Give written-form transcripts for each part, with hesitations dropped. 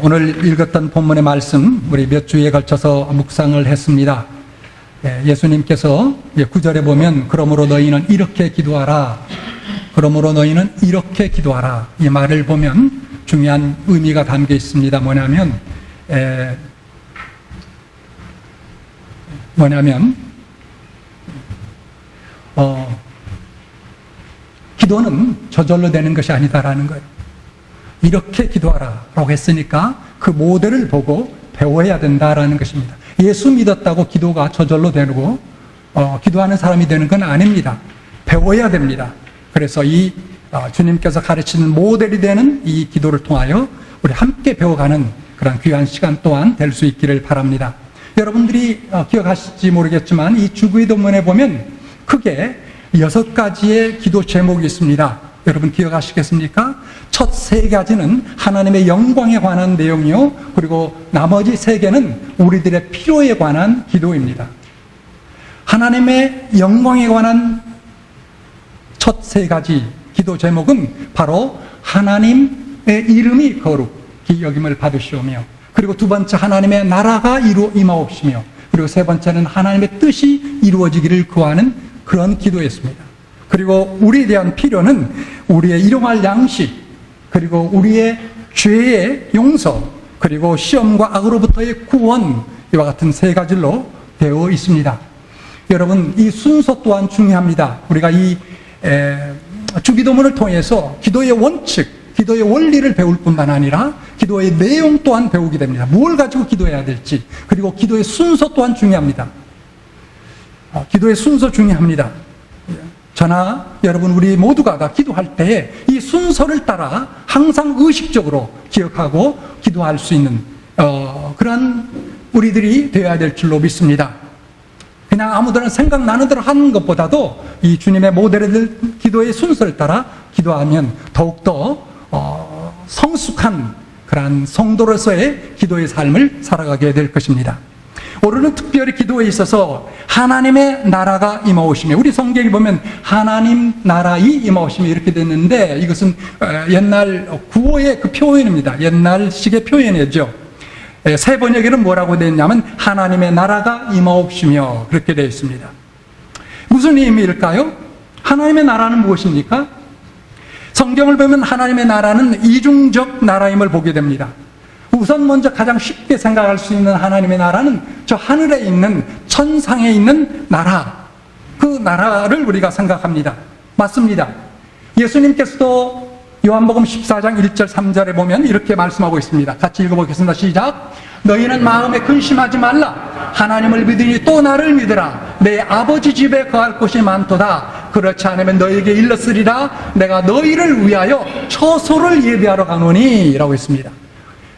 오늘 읽었던 본문의 말씀 우리 몇 주에 걸쳐서 묵상을 했습니다. 예수님께서 9절에 보면 그러므로 너희는 이렇게 기도하라. 그러므로 너희는 이렇게 기도하라. 이 말을 보면 중요한 의미가 담겨 있습니다. 뭐냐면 기도는 저절로 되는 것이 아니다라는 거예요. 이렇게 기도하라라고 했으니까 그 모델을 보고 배워야 된다라는 것입니다. 예수 믿었다고 기도가 저절로 되고 기도하는 사람이 되는 건 아닙니다. 배워야 됩니다. 그래서 이 주님께서 가르치는 모델이 되는 이 기도를 통하여 우리 함께 배워가는 그런 귀한 시간 또한 될 수 있기를 바랍니다. 여러분들이 기억하실지 모르겠지만 이 주기도문에 보면 크게 6가지의 기도 제목이 있습니다. 여러분 기억하시겠습니까? 첫 3가지는 하나님의 영광에 관한 내용이요, 그리고 나머지 3개는 우리들의 필요에 관한 기도입니다. 하나님의 영광에 관한 첫 3가지 기도 제목은 바로 하나님의 이름이 거룩히 여김을 받으시오며, 그리고 2번째 하나님의 나라가 임하옵시며, 그리고 3번째는 하나님의 뜻이 이루어지기를 구하는 그런 기도였습니다. 그리고 우리에 대한 필요는 우리의 일용할 양식, 그리고 우리의 죄의 용서, 그리고 시험과 악으로부터의 구원, 이와 같은 3가지로 되어 있습니다. 여러분, 이 순서 또한 중요합니다. 우리가 이 주기도문을 통해서 기도의 원칙, 기도의 원리를 배울 뿐만 아니라 기도의 내용 또한 배우게 됩니다. 뭘 가지고 기도해야 될지, 그리고 기도의 순서 또한 중요합니다. 기도의 순서 중요합니다. 저나 여러분 우리 모두가 다 기도할 때에 이 순서를 따라 항상 의식적으로 기억하고 기도할 수 있는 그런 우리들이 되어야 될 줄로 믿습니다. 그냥 아무데나 생각나는 대로 하는 것보다도 이 주님의 모델을 기도의 순서를 따라 기도하면 더욱더 성숙한 그런 성도로서의 기도의 삶을 살아가게 될 것입니다. 오늘은 특별히 기도에 있어서 하나님의 나라가 임하오시며, 우리 성경에 보면 하나님 나라이 임하오시며 이렇게 됐는데, 이것은 옛날 구어의 그 표현입니다. 옛날식의 표현이죠. 새 번역에는 뭐라고 되어 있냐면 하나님의 나라가 임하옵시며 그렇게 되어 있습니다. 무슨 의미일까요? 하나님의 나라는 무엇입니까? 성경을 보면 하나님의 나라는 이중적 나라임을 보게 됩니다. 우선 먼저 가장 쉽게 생각할 수 있는 하나님의 나라는 저 하늘에 있는 천상에 있는 나라, 그 나라를 우리가 생각합니다. 맞습니다. 예수님께서도 요한복음 14장 1절 3절에 보면 이렇게 말씀하고 있습니다. 같이 읽어보겠습니다. 시작. 너희는 마음에 근심하지 말라. 하나님을 믿으니 또 나를 믿으라. 내 아버지 집에 거할 곳이 많도다. 그렇지 않으면 너희에게 일렀으리라. 내가 너희를 위하여 처소를 예비하러 가노니 라고 했습니다.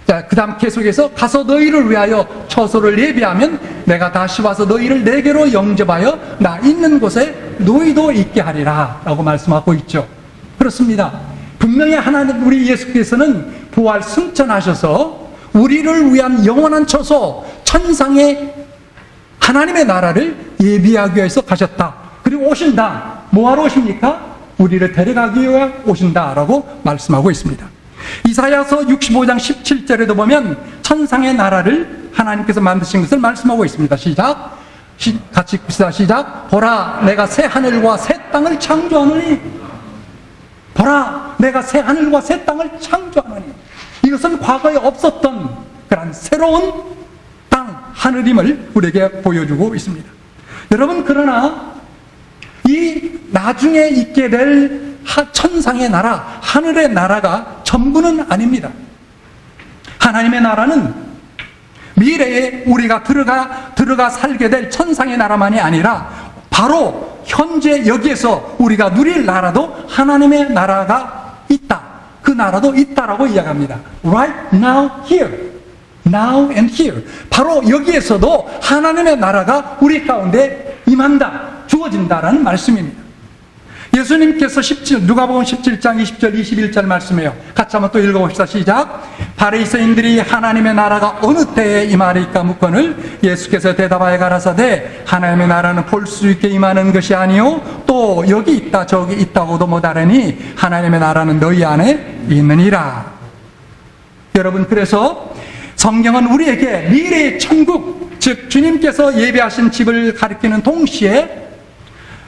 자, 그 다음 계속해서 가서 너희를 위하여 처소를 예비하면 내가 다시 와서 너희를 내게로 영접하여 나 있는 곳에 너희도 있게 하리라 라고 말씀하고 있죠. 그렇습니다. 분명히 하나님 우리 예수께서는 부활 승천하셔서 우리를 위한 영원한 처소 천상의 하나님의 나라를 예비하기 위해서 가셨다. 그리고 오신다. 뭐하러 오십니까? 우리를 데려가기 위해 오신다라고 말씀하고 있습니다. 이사야서 65장 17절에도 보면 천상의 나라를 하나님께서 만드신 것을 말씀하고 있습니다. 시작. 같이 읽읍시다. 시작. 보라, 내가 새 하늘과 새 땅을 창조하노니. 보라, 내가 새 하늘과 새 땅을 창조하노니. 이것은 과거에 없었던 그런 새로운 땅, 하늘임을 우리에게 보여주고 있습니다. 여러분, 그러나 이 나중에 있게 될 천상의 나라, 하늘의 나라가 전부는 아닙니다. 하나님의 나라는 미래에 우리가 들어가 살게 될 천상의 나라만이 아니라 바로 현재 여기에서 우리가 누릴 나라도 하나님의 나라가 있다. 그 나라도 있다라고 이야기합니다. Right now, here. Now and here. 바로 여기에서도 하나님의 나라가 우리 가운데 임한다, 주어진다라는 말씀입니다. 예수님께서 누가복음 17장 20절 21절 말씀해요. 같이 한번 또 읽어봅시다. 시작. 바리새인들이 하나님의 나라가 어느 때에 임하리까 묻거늘 예수께서 대답하여 가라사대 하나님의 나라는 볼 수 있게 임하는 것이 아니요 또 여기 있다 저기 있다고도 못하려니 하나님의 나라는 너희 안에 있느니라. 여러분, 그래서 성경은 우리에게 미래의 천국, 즉 주님께서 예비하신 집을 가리키는 동시에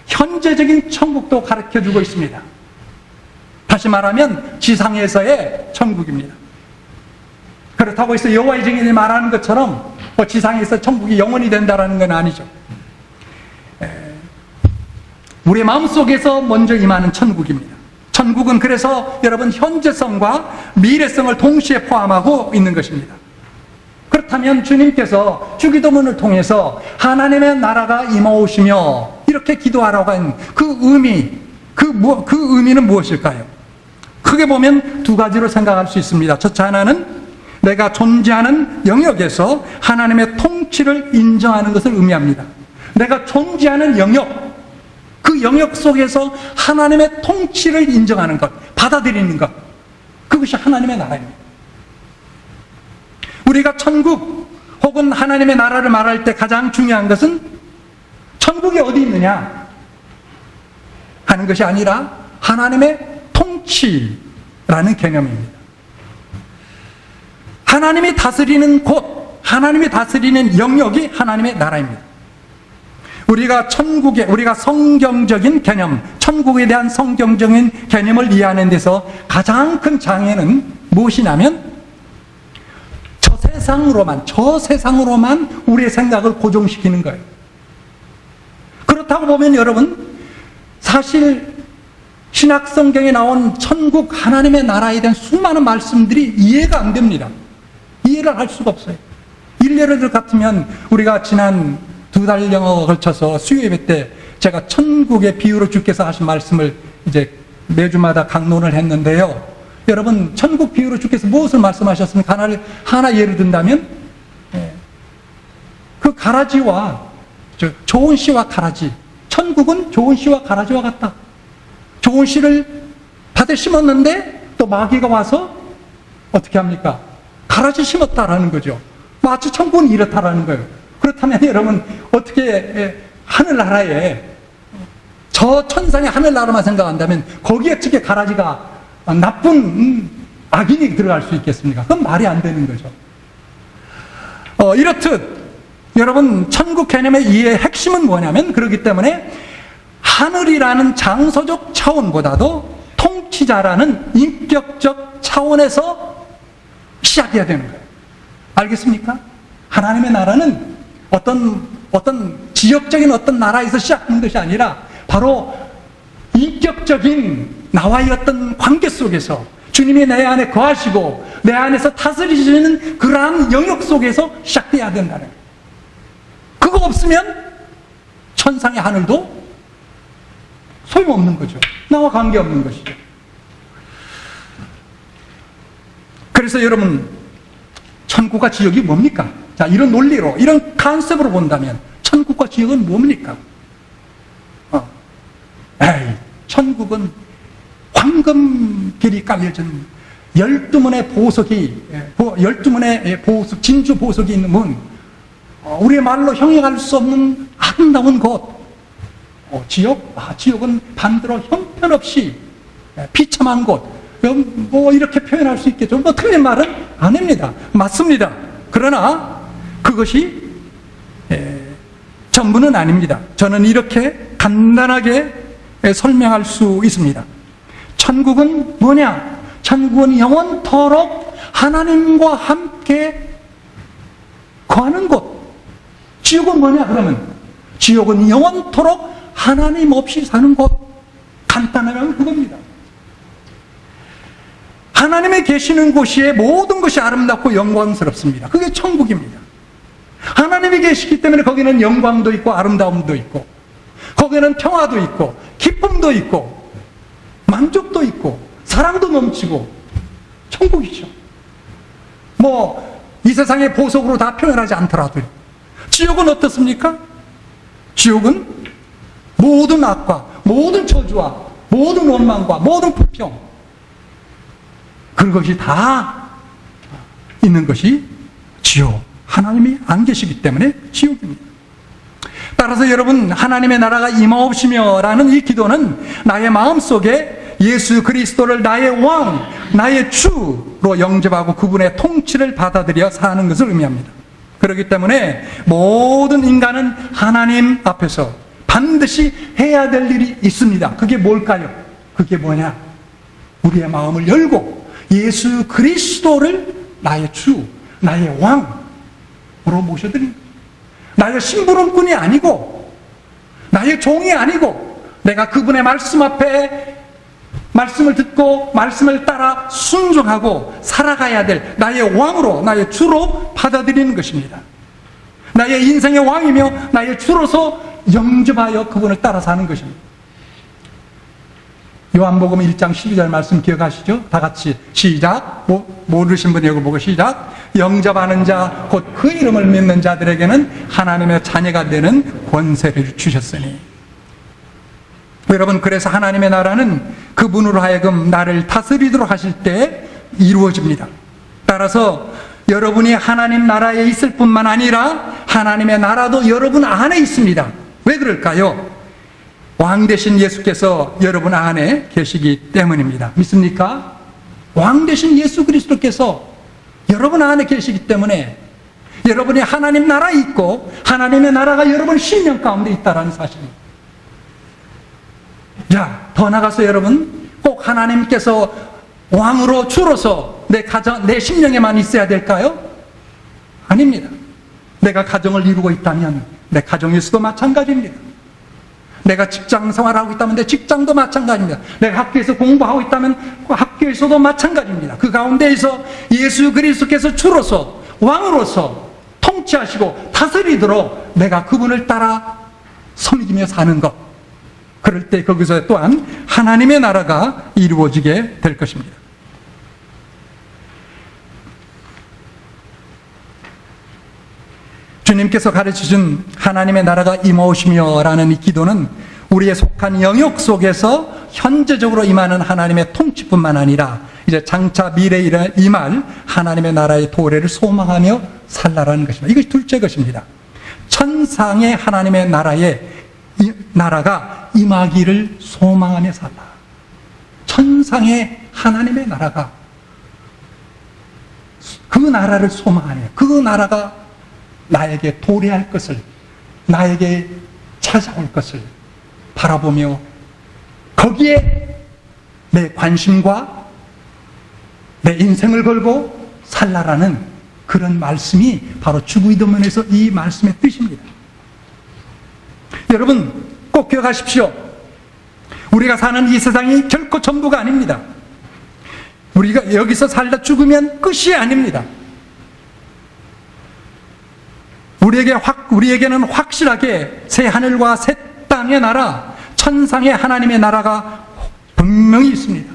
현재적인 천국도 가르쳐주고 있습니다. 다시 말하면 지상에서의 천국입니다. 그렇다고 해서 여호와의 증인이 말하는 것처럼 지상에서 천국이 영원히 된다는 건 아니죠. 우리 마음속에서 먼저 임하는 천국입니다. 천국은 그래서 여러분 현재성과 미래성을 동시에 포함하고 있는 것입니다. 그렇다면 주님께서 주기도문을 통해서 하나님의 나라가 임하오시며 이렇게 기도하라고 한 그 의미, 그 의미는 무엇일까요? 크게 보면 두 가지로 생각할 수 있습니다. 첫째 하나는 내가 존재하는 영역에서 하나님의 통치를 인정하는 것을 의미합니다. 내가 존재하는 영역, 그 영역 속에서 하나님의 통치를 인정하는 것, 받아들이는 것, 그것이 하나님의 나라입니다. 우리가 천국 혹은 하나님의 나라를 말할 때 가장 중요한 것은 천국이 어디 있느냐 하는 것이 아니라 하나님의 통치라는 개념입니다. 하나님이 다스리는 곳, 하나님이 다스리는 영역이 하나님의 나라입니다. 우리가 성경적인 개념, 천국에 대한 성경적인 개념을 이해하는 데서 가장 큰 장애는 무엇이냐면 저 세상으로만 우리의 생각을 고정시키는 거예요. 그렇다고 보면 여러분, 사실 신약 성경에 나온 천국 하나님의 나라에 대한 수많은 말씀들이 이해가 안 됩니다. 이해를 할 수가 없어요. 일례를 같으면 우리가 지난 2달여 걸쳐서 수요예배 때 제가 천국의 비유로 주께서 하신 말씀을 이제 매주마다 강론을 했는데요. 여러분, 천국 비유로 주께서 무엇을 말씀하셨습니까? 하나 예를 든다면 그 가라지와 좋은 씨와 가라지, 천국은 좋은 씨와 가라지와 같다. 좋은 씨를 밭에 심었는데 또 마귀가 와서 어떻게 합니까? 가라지 심었다라는 거죠. 마치 천국은 이렇다라는 거예요. 그렇다면 여러분, 어떻게 하늘나라에 저 천상의 하늘나라만 생각한다면 거기에 어떻게 가라지가 나쁜 악인이 들어갈 수 있겠습니까? 그건 말이 안 되는 거죠. 이렇듯 여러분, 천국 개념의 이해의 핵심은 뭐냐면, 그렇기 때문에 하늘이라는 장소적 차원보다도 통치자라는 인격적 차원에서 시작해야 되는 거예요. 알겠습니까? 하나님의 나라는 어떤 지역적인 어떤 나라에서 시작하는 것이 아니라 바로 인격적인 나와의 어떤 관계 속에서 주님이 내 안에 거하시고 내 안에서 다스리시는 그러한 영역 속에서 시작돼야 된다는 거예요. 그거 없으면 천상의 하늘도 소용없는 거죠. 나와 관계없는 것이죠. 그래서 여러분, 천국과 지옥이 뭡니까? 자, 이런 논리로, 이런 컨셉으로 본다면 천국과 지옥은 뭡니까? 천국은 황금길이 깔려진 12문의 보석이, 12문의 보석, 진주 보석이 있는 문, 우리의 말로 형용할 수 없는 아름다운 곳. 지옥? 지옥은 반대로 형편없이 비참한 곳. 뭐 이렇게 표현할 수 있겠죠. 뭐 틀린 말은 아닙니다. 맞습니다. 그러나 그것이 전부는 아닙니다. 저는 이렇게 간단하게 설명할 수 있습니다. 천국은 뭐냐? 천국은 영원토록 하나님과 함께 거하는 곳. 지옥은 뭐냐 그러면? 지옥은 영원토록 하나님 없이 사는 곳. 간단하면 그겁니다. 하나님이 계시는 곳에 모든 것이 아름답고 영광스럽습니다. 그게 천국입니다. 하나님이 계시기 때문에 거기는 영광도 있고 아름다움도 있고, 거기는 평화도 있고 기쁨도 있고 만족도 있고 사랑도 넘치고 천국이죠. 뭐 이 세상의 보석으로 다 표현하지 않더라도요. 지옥은 어떻습니까? 지옥은 모든 악과 모든 저주와 모든 원망과 모든 불평, 그것이 다 있는 것이 지옥. 하나님이 안 계시기 때문에 지옥입니다. 따라서 여러분, 하나님의 나라가 임하옵시며 라는 이 기도는 나의 마음속에 예수 그리스도를 나의 왕, 나의 주로 영접하고 그분의 통치를 받아들여 사는 것을 의미합니다. 그렇기 때문에 모든 인간은 하나님 앞에서 반드시 해야 될 일이 있습니다. 그게 뭘까요? 그게 뭐냐? 우리의 마음을 열고 예수 그리스도를 나의 주, 나의 왕으로 모셔드립니다. 나의 심부름꾼이 아니고 나의 종이 아니고 내가 그분의 말씀 앞에 말씀을 듣고 말씀을 따라 순종하고 살아가야 될 나의 왕으로, 나의 주로 받아들이는 것입니다. 나의 인생의 왕이며 나의 주로서 영접하여 그분을 따라 사는 것입니다. 요한복음 1장 12절 말씀 기억하시죠? 다 같이 시작. 모르신 분이 여기 보고 시작. 영접하는 자 곧 그 이름을 믿는 자들에게는 하나님의 자녀가 되는 권세를 주셨으니. 여러분, 그래서 하나님의 나라는 그분으로 하여금 나를 다스리도록 하실 때 이루어집니다. 따라서 여러분이 하나님 나라에 있을 뿐만 아니라 하나님의 나라도 여러분 안에 있습니다. 왜 그럴까요? 왕 되신 예수께서 여러분 안에 계시기 때문입니다. 믿습니까? 왕 되신 예수 그리스도께서 여러분 안에 계시기 때문에 여러분이 하나님 나라에 있고 하나님의 나라가 여러분 심령 가운데 있다는 사실입니다. 자, 더 나가서 여러분 꼭 하나님께서 왕으로 주로서 내 가정, 내 심령에만 있어야 될까요? 아닙니다. 내가 가정을 이루고 있다면 내 가정에서도 마찬가지입니다. 내가 직장 생활하고 있다면 내 직장도 마찬가지입니다. 내가 학교에서 공부하고 있다면 학교에서도 마찬가지입니다. 그 가운데에서 예수 그리스도께서 주로서 왕으로서 통치하시고 다스리도록 내가 그분을 따라 섬기며 사는 것, 그럴 때 거기서 또한 하나님의 나라가 이루어지게 될 것입니다. 주님께서 가르치신 하나님의 나라가 임하오시며 라는 이 기도는 우리의 속한 영역 속에서 현재적으로 임하는 하나님의 통치뿐만 아니라 이제 장차 미래에 임할 하나님의 나라의 도래를 소망하며 살라라는 것입니다. 이것이 둘째 것입니다. 천상의 하나님의 나라가 임하기를 소망하며 살라. 천상의 하나님의 나라가, 그 나라를 소망하며 그 나라가 나에게 도래할 것을, 나에게 찾아올 것을 바라보며 거기에 내 관심과 내 인생을 걸고 살라라는 그런 말씀이 바로 주기도문에서 이 말씀의 뜻입니다. 여러분 꼭 기억하십시오. 우리가 사는 이 세상이 결코 전부가 아닙니다. 우리가 여기서 살다 죽으면 끝이 아닙니다. 우리에게는 확실하게 새 하늘과 새 땅의 나라, 천상의 하나님의 나라가 분명히 있습니다.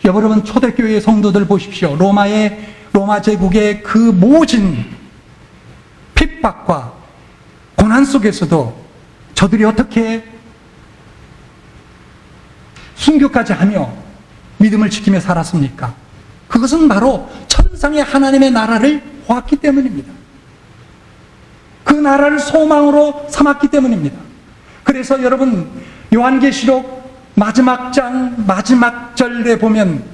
여러분, 초대교회의 성도들 보십시오. 로마 제국의 그 모진 핍박과 고난 속에서도 저들이 어떻게 순교까지 하며 믿음을 지키며 살았습니까? 그것은 바로 천상의 하나님의 나라를 보았기 때문입니다. 그 나라를 소망으로 삼았기 때문입니다. 그래서 여러분, 요한계시록 마지막 장 마지막 절에 보면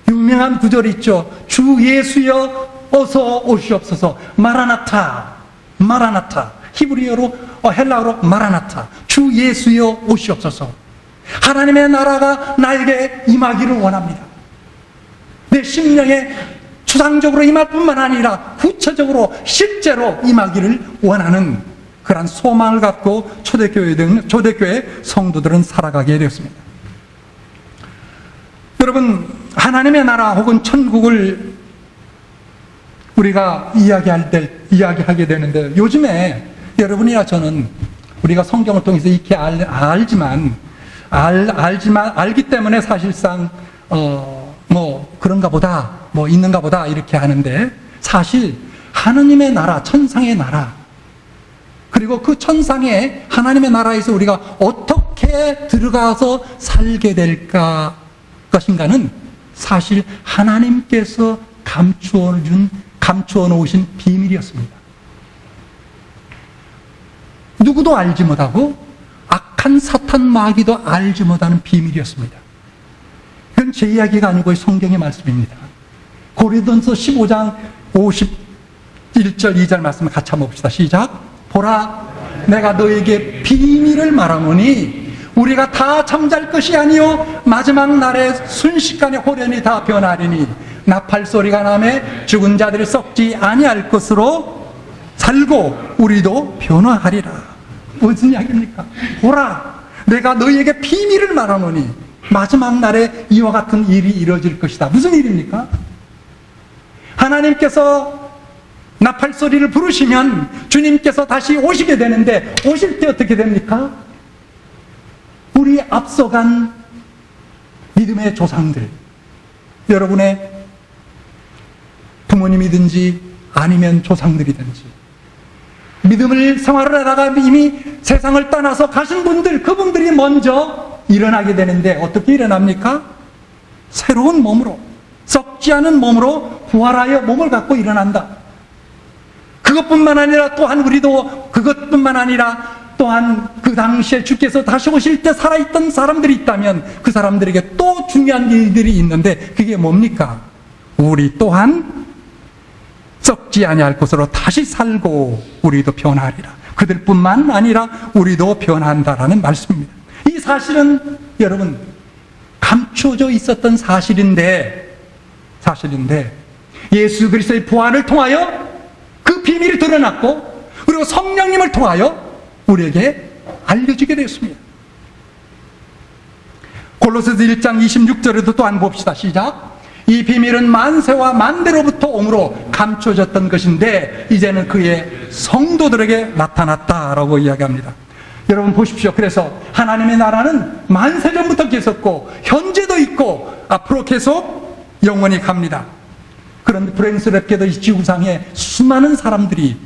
유명한 구절이 있죠. 주 예수여 어서 오시옵소서. 마라나타, 마라나타. 히브리어로 헬라어로 마라나타. 주 예수여 오시옵소서. 하나님의 나라가 나에게 임하기를 원합니다. 내 심령에 추상적으로 임할 뿐만 아니라 구체적으로 실제로 임하기를 원하는 그러한 소망을 갖고 초대교회 성도들은 살아가게 되었습니다. 여러분, 하나님의 나라 혹은 천국을 우리가 이야기하게 되는데, 요즘에 여러분이나 저는 우리가 성경을 통해서 익히 알기 때문에 사실상 그런가 보다, 있는가 보다 이렇게 하는데, 사실 하나님의 나라, 천상의 나라, 그리고 그 천상의 하나님의 나라에서 우리가 어떻게 들어가서 살게 될까 것인가는 사실 하나님께서 감추어 놓으신 비밀이었습니다. 누구도 알지 못하고 악한 사탄 마귀도 알지 못하는 비밀이었습니다. 이건 제 이야기가 아니고 성경의 말씀입니다. 고린도전서 15장 51절 2절 말씀을 같이 한번 봅시다. 시작. 보라, 내가 너에게 비밀을 말하노니 우리가 다 잠잘 것이 아니요 마지막 날에 순식간에 호련히 다 변하리니 나팔 소리가 나매 죽은 자들이 썩지 아니할 것으로 살고 우리도 변화하리라. 무슨 이야기입니까? 보라, 내가 너희에게 비밀을 말하노니 마지막 날에 이와 같은 일이 이루어질 것이다. 무슨 일입니까? 하나님께서 나팔 소리를 부르시면 주님께서 다시 오시게 되는데, 오실 때 어떻게 됩니까? 우리 앞서간 믿음의 조상들, 여러분의 부모님이든지 아니면 조상들이든지 믿음을 생활을 하다가 이미 세상을 떠나서 가신 분들, 그분들이 먼저 일어나게 되는데 어떻게 일어납니까? 새로운 몸으로, 썩지 않은 몸으로 부활하여 몸을 갖고 일어난다. 그것뿐만 아니라 또한 우리도 그것뿐만 아니라 또한 그 당시에 주께서 다시 오실 때 살아있던 사람들이 있다면 그 사람들에게 또 중요한 일들이 있는데 그게 뭡니까? 우리 또한 썩지 아니할 것으로 다시 살고 우리도 변하리라. 그들뿐만 아니라 우리도 변한다라는 말씀입니다. 이 사실은 여러분 감춰져 있었던 사실인데 예수 그리스도의 부활을 통하여 그 비밀이 드러났고 그리고 성령님을 통하여 우리에게 알려지게 되었습니다. 골로새서 1장 26절에도 또한 봅시다. 시작. 이 비밀은 만세와 만대로부터 오므로 감춰졌던 것인데 이제는 그의 성도들에게 나타났다라고 이야기합니다. 여러분 보십시오. 그래서 하나님의 나라는 만세 전부터 있었고 현재도 있고 앞으로 계속 영원히 갑니다. 그런데 불행스럽게도 이 지구상에 수많은 사람들이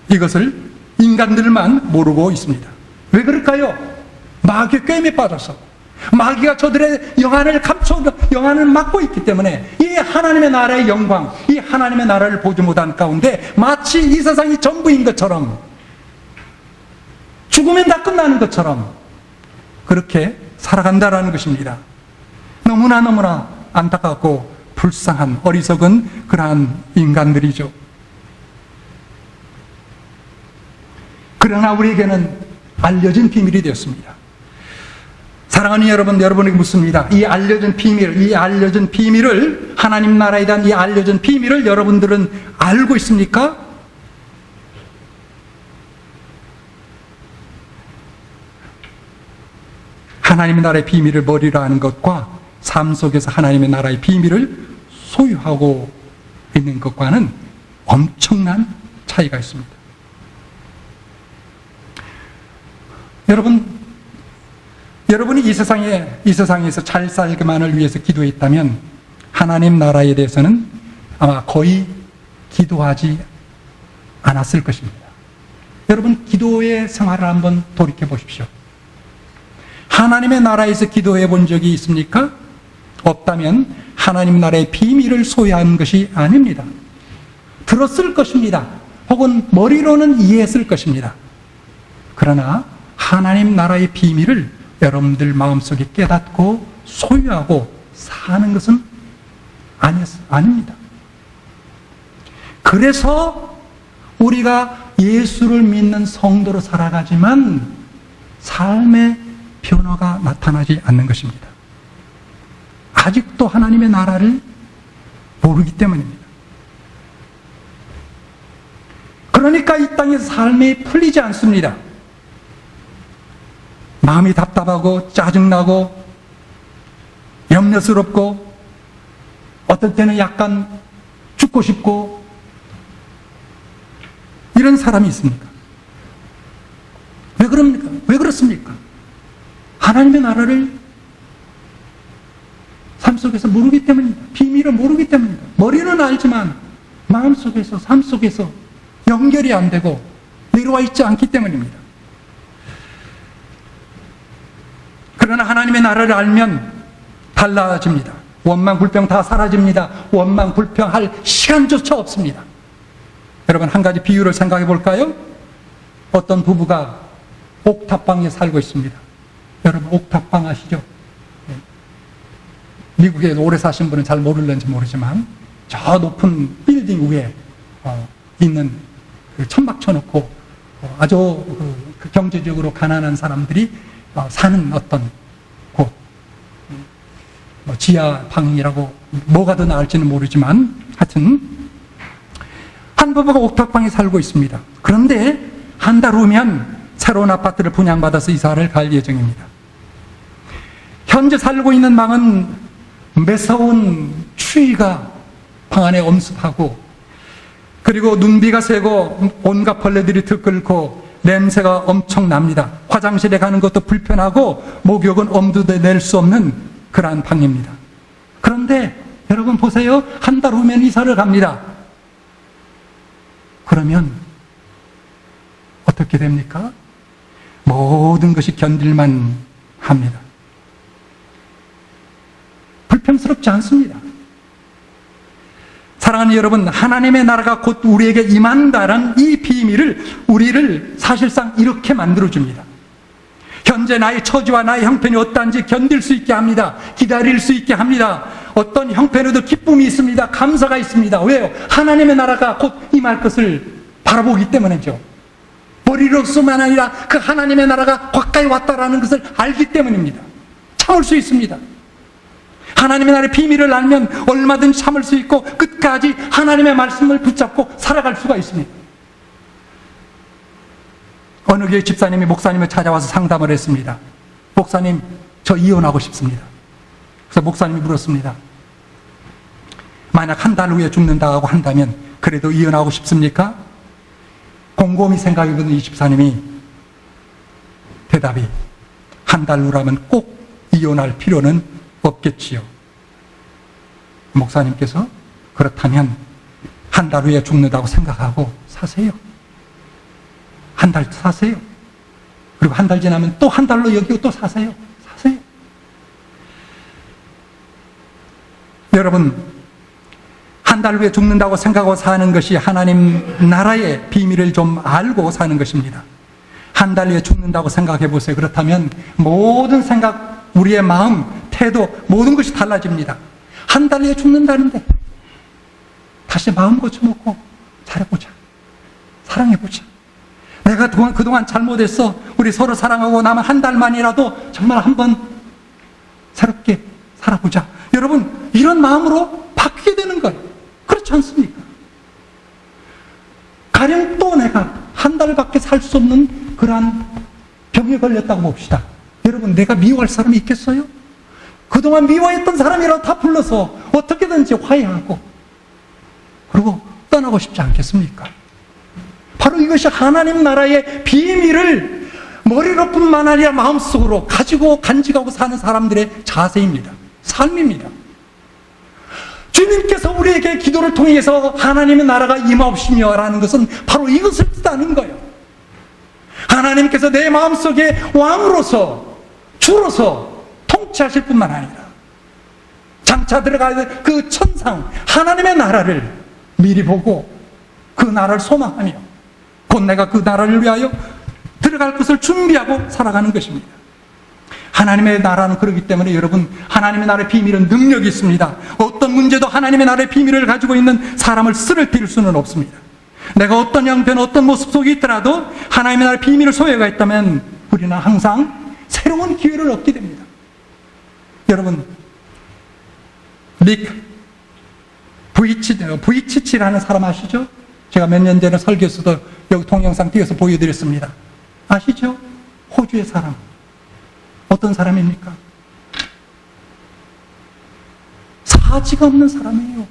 이것을 인간들만 모르고 있습니다. 왜 그럴까요? 마귀의 꾀임에 빠져서 마귀가 저들의 영안을 막고 있기 때문에 이 하나님의 나라의 영광, 이 하나님의 나라를 보지 못한 가운데 마치 이 세상이 전부인 것처럼 죽으면 다 끝나는 것처럼 그렇게 살아간다라는 것입니다. 너무나 안타깝고 불쌍한 어리석은 그러한 인간들이죠. 그러나 우리에게는 알려진 비밀이 되었습니다. 사랑하는 여러분, 여러분에게 묻습니다. 이 알려진 비밀을, 하나님 나라에 대한 이 알려진 비밀을 여러분들은 알고 있습니까? 하나님의 나라의 비밀을 머리로 하는 것과 삶 속에서 하나님의 나라의 비밀을 소유하고 있는 것과는 엄청난 차이가 있습니다. 여러분이 이 세상에서 잘 살기만을 위해서 기도했다면 하나님 나라에 대해서는 아마 거의 기도하지 않았을 것입니다. 여러분 기도의 생활을 한번 돌이켜 보십시오. 하나님의 나라에서 기도해 본 적이 있습니까? 없다면 하나님 나라의 비밀을 소유한 것이 아닙니다. 들었을 것입니다. 혹은 머리로는 이해했을 것입니다. 그러나 하나님 나라의 비밀을 여러분들 마음속에 깨닫고 소유하고 사는 것은 아닙니다. 그래서 우리가 예수를 믿는 성도로 살아가지만 삶의 변화가 나타나지 않는 것입니다. 아직도 하나님의 나라를 모르기 때문입니다. 그러니까 이 땅에서 삶이 풀리지 않습니다. 마음이 답답하고 짜증나고 염려스럽고 어떨 때는 약간 죽고 싶고 이런 사람이 있습니까? 왜 그럽니까? 왜 그렇습니까? 하나님의 나라를 삶 속에서 모르기 때문입니다. 비밀을 모르기 때문입니다. 머리는 알지만 마음 속에서, 삶 속에서 연결이 안 되고 내려와 있지 않기 때문입니다. 그러나 하나님의 나라를 알면 달라집니다. 원망, 불평 다 사라집니다. 원망, 불평할 시간조차 없습니다. 여러분 한 가지 비유를 생각해 볼까요? 어떤 부부가 옥탑방에 살고 있습니다. 여러분 옥탑방 아시죠? 미국에 오래 사신 분은 잘 모를는지 모르지만 저 높은 빌딩 위에 있는 그 천막 쳐놓고 아주 그 경제적으로 가난한 사람들이 사는 어떤 곳, 지하 방이라고 뭐가 더 나을지는 모르지만 하여튼 한 부부가 옥탑방에 살고 있습니다. 그런데 한 달 후면 새로운 아파트를 분양받아서 이사를 갈 예정입니다. 현재 살고 있는 방은 매서운 추위가 방 안에 엄습하고, 그리고 눈비가 새고 온갖 벌레들이 들끓고 냄새가 엄청납니다. 화장실에 가는 것도 불편하고 목욕은 엄두도 낼 수 없는 그러한 방입니다. 그런데 여러분 보세요. 한 달 후면 이사를 갑니다. 그러면 어떻게 됩니까? 모든 것이 견딜만 합니다. 불평스럽지 않습니다. 사랑하는 여러분, 하나님의 나라가 곧 우리에게 임한다는 이 비밀을 우리를 사실상 이렇게 만들어줍니다. 현재 나의 처지와 나의 형편이 어떠한지 견딜 수 있게 합니다. 기다릴 수 있게 합니다. 어떤 형편에도 기쁨이 있습니다. 감사가 있습니다. 왜요? 하나님의 나라가 곧 임할 것을 바라보기 때문이죠. 머리로서만 아니라 그 하나님의 나라가 가까이 왔다라는 것을 알기 때문입니다. 참을 수 있습니다. 하나님의 나라의 비밀을 알면 얼마든지 참을 수 있고 끝까지 하나님의 말씀을 붙잡고 살아갈 수가 있습니다. 어느 교회 집사님이 목사님을 찾아와서 상담을 했습니다. 목사님, 저 이혼하고 싶습니다. 그래서 목사님이 물었습니다. 만약 한 달 후에 죽는다고 한다면 그래도 이혼하고 싶습니까? 곰곰이 생각해보는 이 집사님이 대답이, 한 달 후라면 꼭 이혼할 필요는 없겠지요. 목사님께서 그렇다면 한 달 후에 죽는다고 생각하고 사세요. 한 달 사세요. 그리고 한 달 지나면 또 한 달로 여기고 또 사세요. 사세요. 여러분, 한 달 후에 죽는다고 생각하고 사는 것이 하나님 나라의 비밀을 좀 알고 사는 것입니다. 한 달 후에 죽는다고 생각해 보세요. 그렇다면 모든 생각, 우리의 마음, 태도, 모든 것이 달라집니다. 한 달 후에 죽는다는데 다시 마음 고쳐놓고 잘해보자. 사랑해보자. 내가 그동안 잘못했어. 우리 서로 사랑하고 나면 한 달만이라도 정말 한번 새롭게 살아보자. 여러분, 이런 마음으로 바뀌게 되는 거예요. 그렇지 않습니까? 가령 또 내가 한 달밖에 살 수 없는 그러한 병에 걸렸다고 봅시다. 여러분, 내가 미워할 사람이 있겠어요? 그동안 미워했던 사람이라도 다 불러서 어떻게든지 화해하고 그리고 떠나고 싶지 않겠습니까? 바로 이것이 하나님 나라의 비밀을 머리로뿐만 아니라 마음속으로 가지고 간직하고 사는 사람들의 자세입니다. 삶입니다. 주님께서 우리에게 기도를 통해서 하나님의 나라가 임하옵시며 라는 것은 바로 이것을 뜻하는 거예요. 하나님께서 내 마음속에 왕으로서 주로서 통치하실 뿐만 아니라 장차 들어가야 될 그 천상 하나님의 나라를 미리 보고 그 나라를 소망하며 곧 내가 그 나라를 위하여 들어갈 것을 준비하고 살아가는 것입니다. 하나님의 나라는 그렇기 때문에 여러분, 하나님의 나라의 비밀은 능력이 있습니다. 어떤 문제도 하나님의 나라의 비밀을 가지고 있는 사람을 쓰러뜨릴 수는 없습니다. 내가 어떤 형편, 어떤 모습 속에 있더라도 하나님의 나라의 비밀을 소유가 있다면 우리는 항상 새로운 기회를 얻게 됩니다. 여러분, 릭 부이치치라는 사람 아시죠? 제가 몇 년 전에 설교에서도 여기 동영상 띄워서 보여드렸습니다. 아시죠? 호주의 사람. 어떤 사람입니까? 사지가 없는 사람이에요.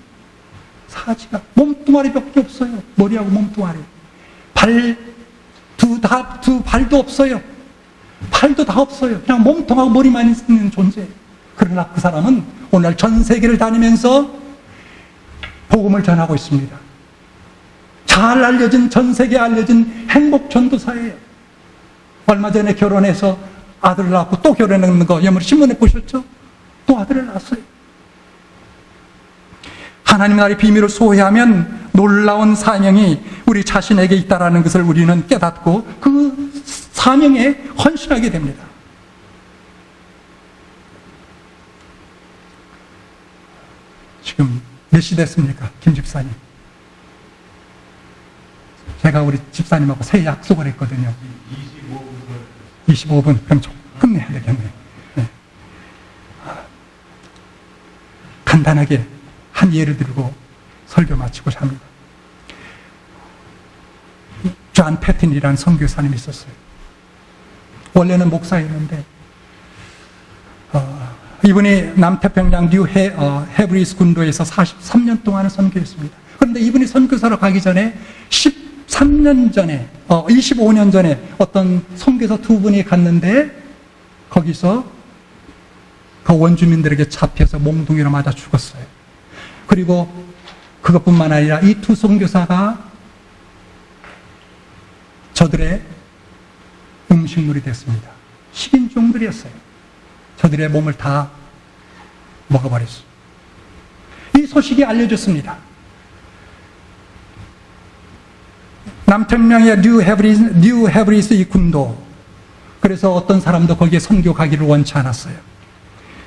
사지가. 몸뚱아리밖에 없어요. 머리하고 몸뚱아리. 두 발도 없어요. 팔도 다 없어요. 그냥 몸통하고 머리만 있는 존재예요. 그러나 그 사람은 오늘 전 세계를 다니면서 복음을 전하고 있습니다. 잘 알려진, 전 세계에 알려진 행복 전도사예요. 얼마 전에 결혼해서 아들을 낳고 또 결혼했는 거 여러분 신문에 보셨죠? 또 아들을 낳았어요. 하나님 나라의 비밀을 소유하면 놀라운 사명이 우리 자신에게 있다는 것을 우리는 깨닫고 그 사명에 헌신하게 됩니다. 지금 몇 시 됐습니까? 김 집사님. 제가 우리 집사님하고 새 약속을 했거든요. 25분. 그럼 좀 끝내야 되겠네요. 네. 간단하게 한 예를 들고 설교 마치고자 합니다. 존 패틴이라는 선교사님이 있었어요. 원래는 목사였는데 이분이 남태평양 뉴 헤브리스 군도에서 43년 동안을 선교했습니다. 그런데 이분이 선교사로 가기 전에 13년 전에 25년 전에 어떤 선교사 두 분이 갔는데 거기서 그 원주민들에게 잡혀서 몽둥이로 맞아 죽었어요. 그리고 그것뿐만 아니라 이 두 선교사가 저들의 음식물이 됐습니다. 식인종들이었어요. 저들의 몸을 다 먹어버렸어요. 이 소식이 알려졌습니다. 남태평양의 뉴 헤브리스 이 군도, 그래서 어떤 사람도 거기에 선교 가기를 원치 않았어요.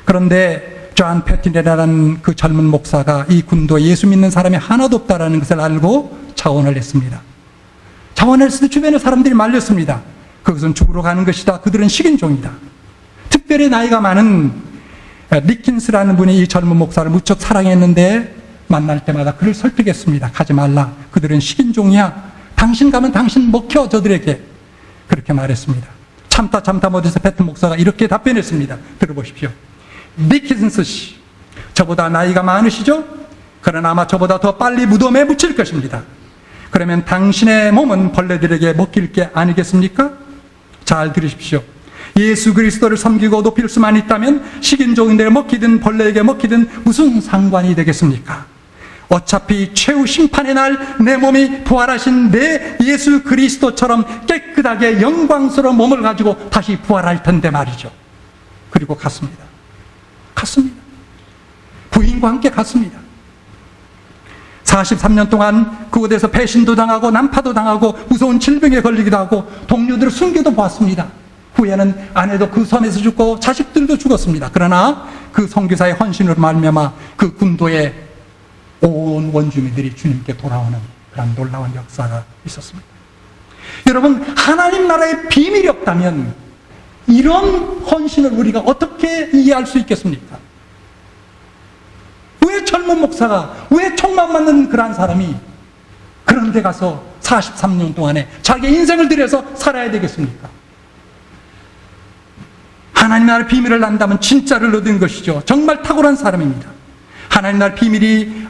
그런데 존 패틴이라는 그 젊은 목사가 이 군도에 예수 믿는 사람이 하나도 없다라는 것을 알고 자원을 했습니다. 자원을 했을 때 주변의 사람들이 말렸습니다. 그것은 죽으러 가는 것이다. 그들은 식인종이다. 특별히 나이가 많은 리킨스라는 분이 이 젊은 목사를 무척 사랑했는데 만날 때마다 그를 설득했습니다. 가지 말라. 그들은 식인종이야. 당신 가면 당신 먹혀 저들에게. 그렇게 말했습니다. 참다 못해서 패튼 목사가 이렇게 답변했습니다. 들어보십시오. 리킨스 씨, 저보다 나이가 많으시죠? 그러나 아마 저보다 더 빨리 무덤에 묻힐 것입니다. 그러면 당신의 몸은 벌레들에게 먹힐 게 아니겠습니까? 잘 들으십시오. 예수 그리스도를 섬기고 높일 수만 있다면 식인종인데 먹히든 벌레에게 먹히든 무슨 상관이 되겠습니까? 어차피 최후 심판의 날 내 몸이 부활하신 내 예수 그리스도처럼 깨끗하게 영광스러운 몸을 가지고 다시 부활할 텐데 말이죠. 그리고 갔습니다. 부인과 함께 갔습니다. 43년 동안 그곳에서 배신도 당하고 난파도 당하고 무서운 질병에 걸리기도 하고 동료들을 숨겨도 보았습니다. 후에는 아내도 그 섬에서 죽고 자식들도 죽었습니다. 그러나 그 선교사의 헌신으로 말미암아 그 군도의 온 원주민들이 주님께 돌아오는 그런 놀라운 역사가 있었습니다. 여러분, 하나님 나라의 비밀이 없다면 이런 헌신을 우리가 어떻게 이해할 수 있겠습니까? 왜 젊은 목사가, 왜 총만 맞는 그런 사람이 그런 데 가서 43년 동안에 자기 인생을 들여서 살아야 되겠습니까? 하나님 나라의 비밀을 안다면 진짜를 얻은 것이죠. 정말 탁월한 사람입니다. 하나님 나라의 비밀이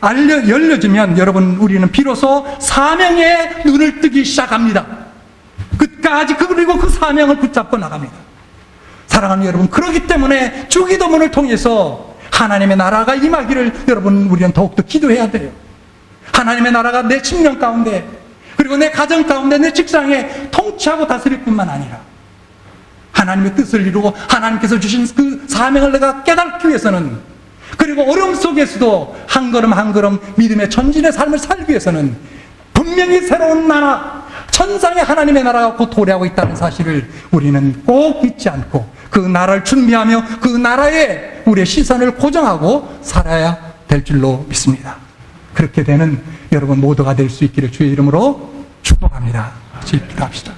열려지면 여러분, 우리는 비로소 사명에 눈을 뜨기 시작합니다. 끝까지 그리고 그 사명을 붙잡고 나갑니다. 사랑하는 여러분, 그렇기 때문에 주기도문을 통해서 하나님의 나라가 임하기를 여러분, 우리는 더욱더 기도해야 돼요. 하나님의 나라가 내 심령 가운데, 그리고 내 가정 가운데, 내 직장에 통치하고 다스릴 뿐만 아니라 하나님의 뜻을 이루고 하나님께서 주신 그 사명을 내가 깨닫기 위해서는, 그리고 어려움 속에서도 한 걸음 한 걸음 믿음의 전진의 삶을 살기 위해서는 분명히 새로운 나라, 천상의 하나님의 나라가 곧 도래하고 있다는 사실을 우리는 꼭 잊지 않고 그 나라를 준비하며 그 나라에 우리의 시선을 고정하고 살아야 될 줄로 믿습니다. 그렇게 되는 여러분 모두가 될 수 있기를 주의 이름으로 축복합니다. 같이 기도합시다.